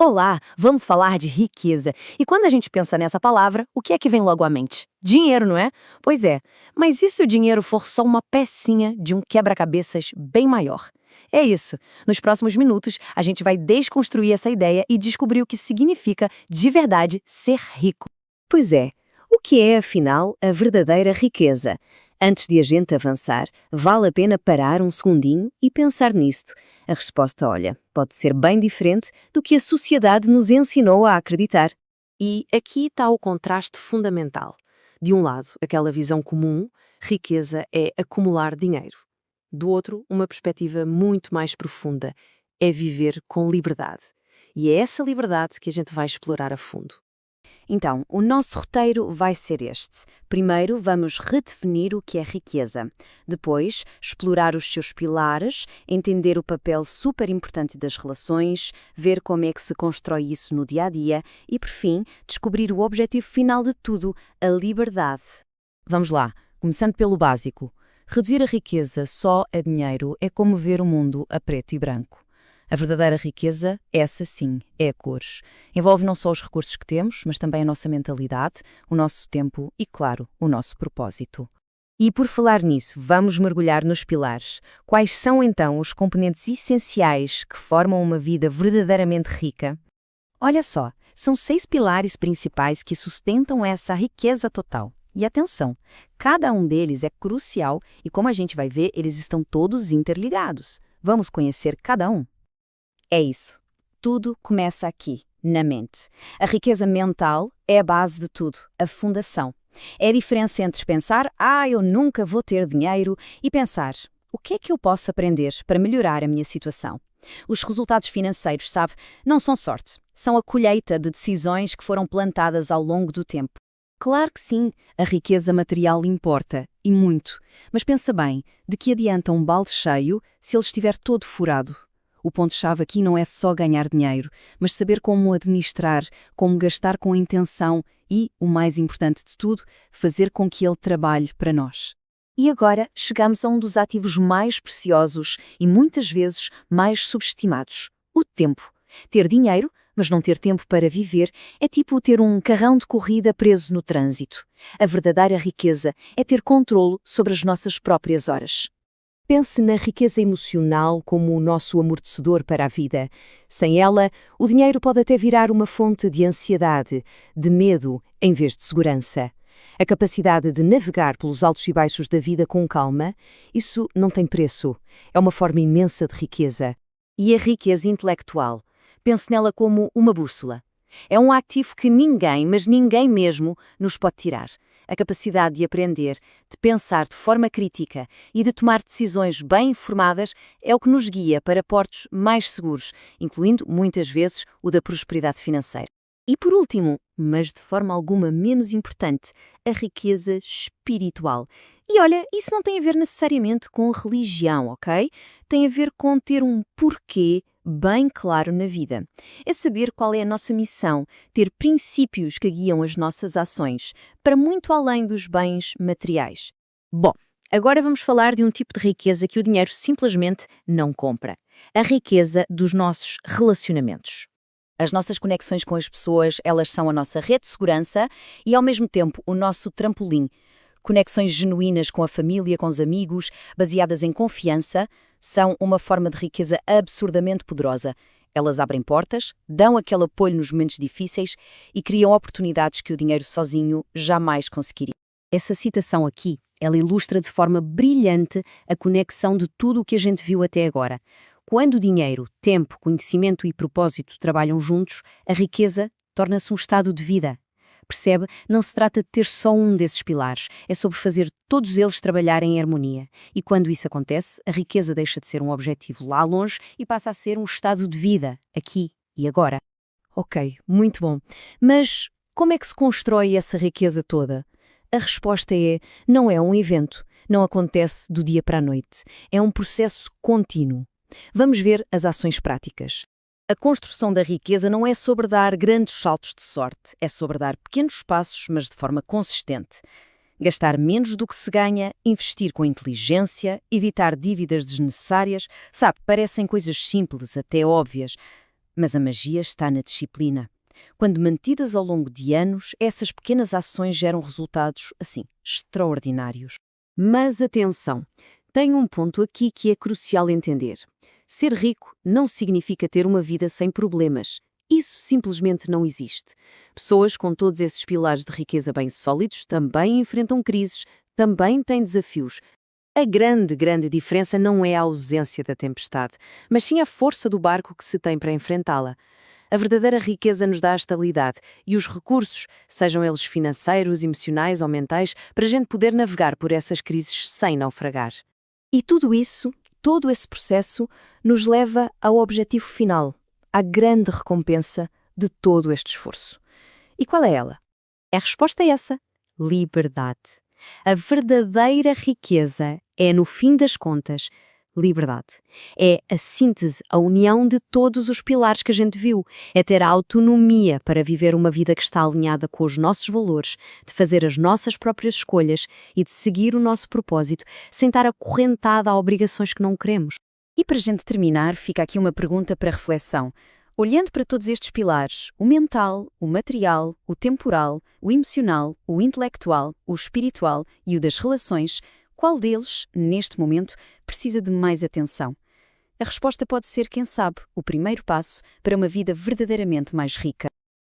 Olá, vamos falar de riqueza. E quando a gente pensa nessa palavra, o que é que vem logo à mente? Dinheiro, não é? Pois é, mas e se o dinheiro for só uma pecinha de um quebra-cabeças bem maior? É isso. Nos próximos minutos, a gente vai desconstruir essa ideia e descobrir o que significa de verdade ser rico. Pois é, o que é, afinal, a verdadeira riqueza? Antes de a gente avançar, vale a pena parar um segundinho e pensar nisto. A resposta, olha, pode ser bem diferente do que a sociedade nos ensinou a acreditar. E aqui está o contraste fundamental. De um lado, aquela visão comum, riqueza é acumular dinheiro. Do outro, uma perspectiva muito mais profunda, é viver com liberdade. E é essa liberdade que a gente vai explorar a fundo. Então, o nosso roteiro vai ser este. Primeiro, vamos redefinir o que é riqueza. Depois, explorar os seus pilares, entender o papel super importante das relações, ver como é que se constrói isso no dia a dia e, por fim, descobrir o objetivo final de tudo, a liberdade. Vamos lá, começando pelo básico. Reduzir a riqueza só a dinheiro é como ver o mundo a preto e branco. A verdadeira riqueza, essa sim, é a cores. Envolve não só os recursos que temos, mas também a nossa mentalidade, o nosso tempo e, claro, o nosso propósito. E por falar nisso, vamos mergulhar nos pilares. Quais são então os componentes essenciais que formam uma vida verdadeiramente rica? Olha só, são 6 pilares principais que sustentam essa riqueza total. E atenção, cada um deles é crucial e, como a gente vai ver, eles estão todos interligados. Vamos conhecer cada um? É isso. Tudo começa aqui, na mente. A riqueza mental é a base de tudo, a fundação. É a diferença entre pensar, eu nunca vou ter dinheiro, e pensar, o que é que eu posso aprender para melhorar a minha situação? Os resultados financeiros, sabe, não são sorte. São a colheita de decisões que foram plantadas ao longo do tempo. Claro que sim, a riqueza material importa, e muito. Mas pensa bem, de que adianta um balde cheio se ele estiver todo furado? O ponto-chave aqui não é só ganhar dinheiro, mas saber como administrar, como gastar com intenção e, o mais importante de tudo, fazer com que ele trabalhe para nós. E agora chegamos a um dos ativos mais preciosos e muitas vezes mais subestimados: o tempo. Ter dinheiro, mas não ter tempo para viver, é tipo ter um carrão de corrida preso no trânsito. A verdadeira riqueza é ter controlo sobre as nossas próprias horas. Pense na riqueza emocional como o nosso amortecedor para a vida. Sem ela, o dinheiro pode até virar uma fonte de ansiedade, de medo, em vez de segurança. A capacidade de navegar pelos altos e baixos da vida com calma, isso não tem preço. É uma forma imensa de riqueza. E a riqueza intelectual? Pense nela como uma bússola. É um ativo que ninguém, mas ninguém mesmo, nos pode tirar. A capacidade de aprender, de pensar de forma crítica e de tomar decisões bem informadas é o que nos guia para portos mais seguros, incluindo, muitas vezes, o da prosperidade financeira. E por último, mas de forma alguma menos importante, a riqueza espiritual. E olha, isso não tem a ver necessariamente com religião, ok? Tem a ver com ter um porquê bem claro na vida. É saber qual é a nossa missão, ter princípios que guiam as nossas ações, para muito além dos bens materiais. Bom, agora vamos falar de um tipo de riqueza que o dinheiro simplesmente não compra. A riqueza dos nossos relacionamentos. As nossas conexões com as pessoas, elas são a nossa rede de segurança e, ao mesmo tempo, o nosso trampolim. Conexões genuínas com a família, com os amigos, baseadas em confiança, são uma forma de riqueza absurdamente poderosa. Elas abrem portas, dão aquele apoio nos momentos difíceis e criam oportunidades que o dinheiro sozinho jamais conseguiria. Essa citação aqui, ela ilustra de forma brilhante a conexão de tudo o que a gente viu até agora. Quando dinheiro, tempo, conhecimento e propósito trabalham juntos, a riqueza torna-se um estado de vida. Percebe? Não se trata de ter só um desses pilares, é sobre fazer todos eles trabalharem em harmonia. E quando isso acontece, a riqueza deixa de ser um objetivo lá longe e passa a ser um estado de vida, aqui e agora. Ok, muito bom. Mas como é que se constrói essa riqueza toda? A resposta é: não é um evento, não acontece do dia para a noite. É um processo contínuo. Vamos ver as ações práticas. A construção da riqueza não é sobre dar grandes saltos de sorte, é sobre dar pequenos passos, mas de forma consistente. Gastar menos do que se ganha, investir com inteligência, evitar dívidas desnecessárias, sabe, parecem coisas simples, até óbvias, Mas a magia está na disciplina. Quando mantidas ao longo de anos, essas pequenas ações geram resultados, assim, extraordinários. Mas atenção, tem um ponto aqui que é crucial entender. Ser rico não significa ter uma vida sem problemas. Isso simplesmente não existe. Pessoas com todos esses pilares de riqueza bem sólidos também enfrentam crises, também têm desafios. A grande diferença não é a ausência da tempestade, mas sim a força do barco que se tem para enfrentá-la. A verdadeira riqueza nos dá a estabilidade e os recursos, sejam eles financeiros, emocionais ou mentais, para a gente poder navegar por essas crises sem naufragar. E tudo isso, todo esse processo, nos leva ao objetivo final, à grande recompensa de todo este esforço. E qual é ela? A resposta é essa: liberdade. A verdadeira riqueza é, no fim das contas, liberdade. É a síntese, a união de todos os pilares que a gente viu. É ter a autonomia para viver uma vida que está alinhada com os nossos valores, de fazer as nossas próprias escolhas e de seguir o nosso propósito sem estar acorrentada a obrigações que não queremos. E para a gente terminar, fica aqui uma pergunta para reflexão. Olhando para todos estes pilares, o mental, o material, o temporal, o emocional, o intelectual, o espiritual e o das relações, qual deles, neste momento, precisa de mais atenção? A resposta pode ser, quem sabe, o primeiro passo para uma vida verdadeiramente mais rica.